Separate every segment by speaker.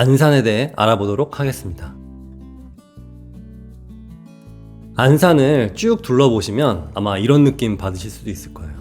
Speaker 1: 안산에 대해 알아보도록 하겠습니다. 안산을 쭉 둘러보시면 아마 이런 느낌 받으실 수도 있을 거예요.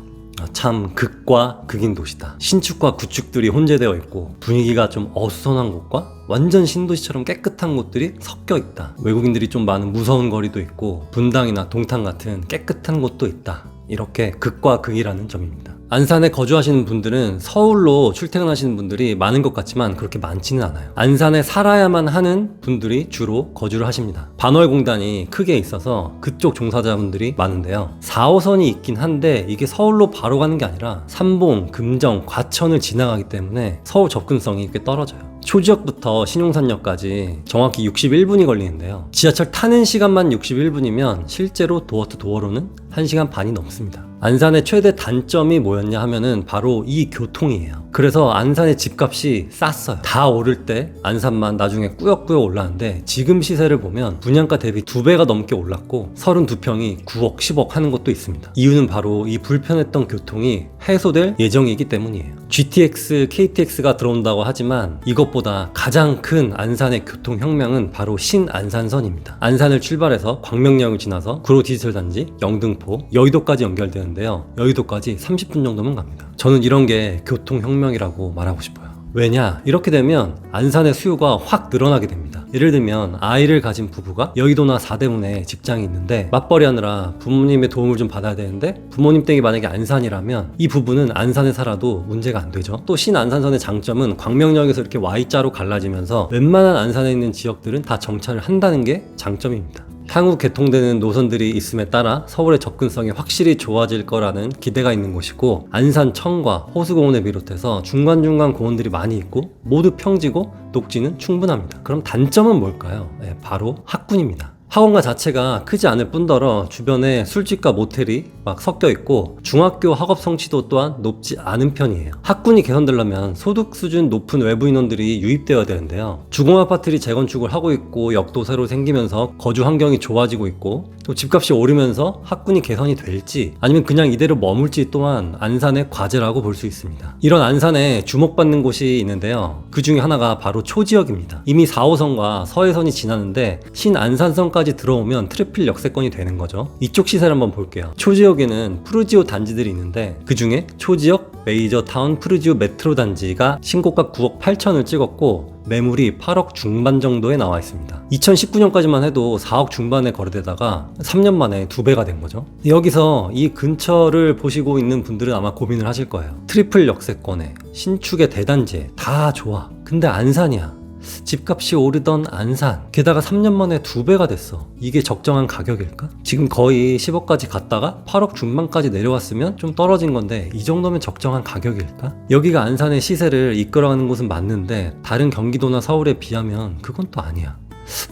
Speaker 1: 참 극과 극인 도시다. 신축과 구축들이 혼재되어 있고 분위기가 좀 어수선한 곳과 완전 신도시처럼 깨끗한 곳들이 섞여 있다. 외국인들이 좀 많은 무서운 거리도 있고 분당이나 동탄 같은 깨끗한 곳도 있다. 이렇게 극과 극이라는 점입니다. 안산에 거주하시는 분들은 서울로 출퇴근하시는 분들이 많은 것 같지만 그렇게 많지는 않아요. 안산에 살아야만 하는 분들이 주로 거주를 하십니다. 반월공단이 크게 있어서 그쪽 종사자분들이 많은데요. 4호선이 있긴 한데 이게 서울로 바로 가는 게 아니라 삼봉, 금정, 과천을 지나가기 때문에 서울 접근성이 꽤 떨어져요. 초지역부터 신용산역까지 정확히 61분이 걸리는데요. 지하철 타는 시간만 61분이면 실제로 도어 투 도어로는 1시간 반이 넘습니다. 안산의 최대 단점이 뭐였냐 하면은 바로 이 교통이에요. 그래서 안산의 집값이 쌌어요. 다 오를 때 안산만 나중에 꾸역꾸역 올라는데 지금 시세를 보면 분양가 대비 2배가 넘게 올랐고 32평이 9억, 10억 하는 것도 있습니다. 이유는 바로 이 불편했던 교통이 해소될 예정이기 때문이에요. GTX, KTX가 들어온다고 하지만 이것보다 가장 큰 안산의 교통혁명은 바로 신안산선입니다. 안산을 출발해서 광명역을 지나서 구로 디지털 단지, 영등포, 여의도까지 연결되는데요. 여의도까지 30분 정도면 갑니다. 저는 이런 게 교통혁명이라고 말하고 싶어요. 왜냐? 이렇게 되면 안산의 수요가 확 늘어나게 됩니다. 예를 들면 아이를 가진 부부가 여의도나 사대문에 직장이 있는데 맞벌이 하느라 부모님의 도움을 좀 받아야 되는데 부모님 댁이 만약에 안산이라면 이 부부는 안산에 살아도 문제가 안 되죠. 또 신안산선의 장점은 광명역에서 이렇게 Y자로 갈라지면서 웬만한 안산에 있는 지역들은 다 정차를 한다는 게 장점입니다. 향후 개통되는 노선들이 있음에 따라 서울의 접근성이 확실히 좋아질 거라는 기대가 있는 곳이고 안산청과 호수공원을 비롯해서 중간중간 공원들이 많이 있고 모두 평지고 녹지는 충분합니다. 그럼 단점은 뭘까요? 바로 학군입니다. 학원가 자체가 크지 않을 뿐더러 주변에 술집과 모텔이 막 섞여 있고 중학교 학업 성취도 또한 높지 않은 편이에요. 학군이 개선되려면 소득 수준 높은 외부 인원들이 유입되어야 되는데요. 주공아파트들이 재건축을 하고 있고 역도 새로 생기면서 거주 환경이 좋아지고 있고 또 집값이 오르면서 학군이 개선이 될지 아니면 그냥 이대로 머물지 또한 안산의 과제라고 볼 수 있습니다. 이런 안산에 주목받는 곳이 있는데요. 그 중에 하나가 바로 초지역입니다. 이미 4호선과 서해선이 지나는데 신안산선까지 들어오면 트리플 역세권이 되는 거죠. 이쪽 시세를 한번 볼게요. 초지역에는 푸르지오 단지들이 있는데 그 중에 초지역 메이저 타운 푸르지오 메트로 단지가 신고가 9억 8천을 찍었고 매물이 8억 중반 정도에 나와 있습니다. 2019년까지만 해도 4억 중반에 거래되다가 3년 만에 2배가 된 거죠. 여기서 이 근처를 보시고 있는 분들은 아마 고민을 하실 거예요. 트리플 역세권에 신축의 대단지에 다 좋아. 근데 안산이야. 집값이 오르던 안산, 게다가 3년 만에 2배가 됐어. 이게 적정한 가격일까? 지금 거의 10억까지 갔다가 8억 중반까지 내려왔으면 좀 떨어진 건데 이 정도면 적정한 가격일까? 여기가 안산의 시세를 이끌어가는 곳은 맞는데 다른 경기도나 서울에 비하면 그건 또 아니야.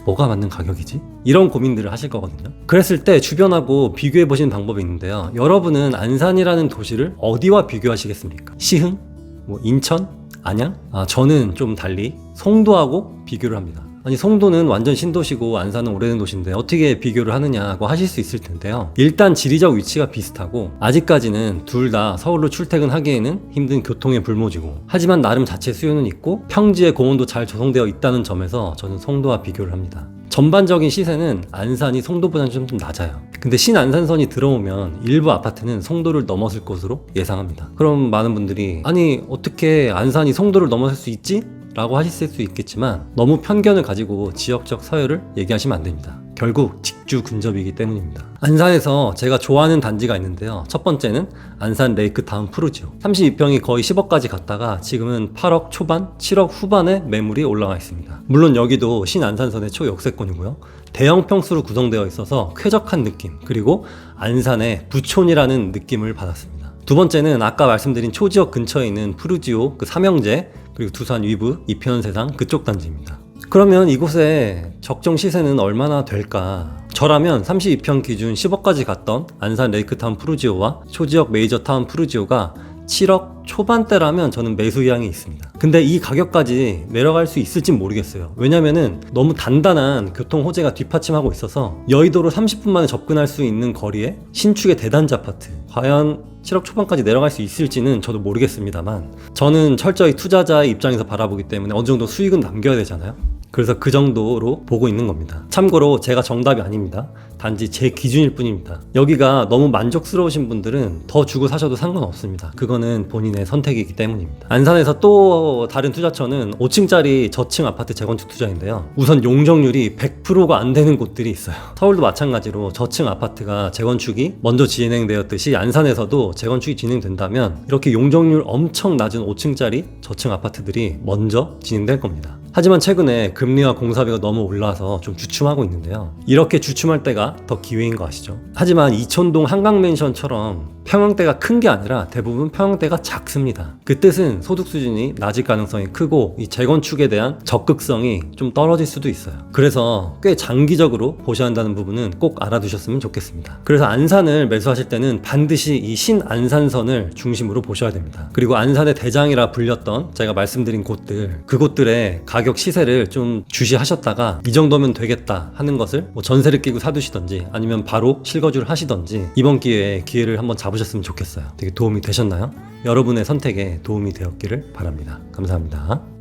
Speaker 1: 뭐가 맞는 가격이지? 이런 고민들을 하실 거거든요. 그랬을 때 주변하고 비교해 보시는 방법이 있는데요. 여러분은 안산이라는 도시를 어디와 비교하시겠습니까? 시흥? 인천? 안양? 저는 좀 달리 송도하고 비교를 합니다. 아니 송도는 완전 신도시고 안산은 오래된 도시인데 어떻게 비교를 하느냐고 하실 수 있을 텐데요. 일단 지리적 위치가 비슷하고 아직까지는 둘 다 서울로 출퇴근하기에는 힘든 교통의 불모지고 하지만 나름 자체 수요는 있고 평지의 공원도 잘 조성되어 있다는 점에서 저는 송도와 비교를 합니다. 전반적인 시세는 안산이 송도보다는 좀 낮아요. 근데 신안산선이 들어오면 일부 아파트는 송도를 넘어설 것으로 예상합니다. 그럼 많은 분들이 아니 어떻게 안산이 송도를 넘어설 수 있지? 라고 하실 수 있겠지만 너무 편견을 가지고 지역적 서열을 얘기하시면 안 됩니다. 결국 직주 근접이기 때문입니다. 안산에서 제가 좋아하는 단지가 있는데요. 첫 번째는 안산 레이크타운 푸르지오. 32평이 거의 10억까지 갔다가 지금은 8억 초반, 7억 후반에 매물이 올라가 있습니다. 물론 여기도 신안산선의 초역세권이고요. 대형 평수로 구성되어 있어서 쾌적한 느낌, 그리고 안산의 부촌이라는 느낌을 받았습니다. 두 번째는 아까 말씀드린 초지역 근처에 있는 푸르지오 삼형제, 그리고 두산 위브, 이편세상 그쪽 단지입니다. 그러면 이곳의 적정 시세는 얼마나 될까? 저라면 32평 기준 10억까지 갔던 안산 레이크타운 푸르지오와 초지역 메이저타운 푸르지오가 7억 초반대라면 저는 매수 의향이 있습니다. 근데 이 가격까지 내려갈 수 있을진 모르겠어요. 왜냐면은 너무 단단한 교통 호재가 뒷받침하고 있어서 여의도로 30분 만에 접근할 수 있는 거리에 신축의 대단지 아파트, 과연 7억 초반까지 내려갈 수 있을지는 저도 모르겠습니다만 저는 철저히 투자자의 입장에서 바라보기 때문에 어느 정도 수익은 남겨야 되잖아요. 그래서 그 정도로 보고 있는 겁니다. 참고로 제가 정답이 아닙니다. 단지 제 기준일 뿐입니다. 여기가 너무 만족스러우신 분들은 더 주고 사셔도 상관없습니다. 그거는 본인의 선택이기 때문입니다. 안산에서 또 다른 투자처는 5층짜리 저층 아파트 재건축 투자인데요. 우선 용적률이 100%가 안 되는 곳들이 있어요. 서울도 마찬가지로 저층 아파트가 재건축이 먼저 진행되었듯이 안산에서도 재건축이 진행된다면 이렇게 용적률 엄청 낮은 5층짜리 저층 아파트들이 먼저 진행될 겁니다. 하지만 최근에 금리와 공사비가 너무 올라서 좀 주춤하고 있는데요. 이렇게 주춤할 때가 더 기회인 거 아시죠? 하지만 이촌동 한강맨션처럼 평형대가 큰 게 아니라 대부분 평형대가 작습니다. 그 뜻은 소득 수준이 낮을 가능성이 크고 이 재건축에 대한 적극성이 좀 떨어질 수도 있어요. 그래서 꽤 장기적으로 보셔야 한다는 부분은 꼭 알아두셨으면 좋겠습니다. 그래서 안산을 매수하실 때는 반드시 이 신안산선을 중심으로 보셔야 됩니다. 그리고 안산의 대장이라 불렸던 제가 말씀드린 곳들, 그곳들의 가격 시세를 좀 주시하셨다가 이 정도면 되겠다 하는 것을 뭐 전세를 끼고 사두시던지 아니면 바로 실거주를 하시던지 이번 기회에 기회를 한번 잡으셨으면 좋겠어요. 되게 도움이 되셨나요? 여러분의 선택에 도움이 되었기를 바랍니다. 감사합니다.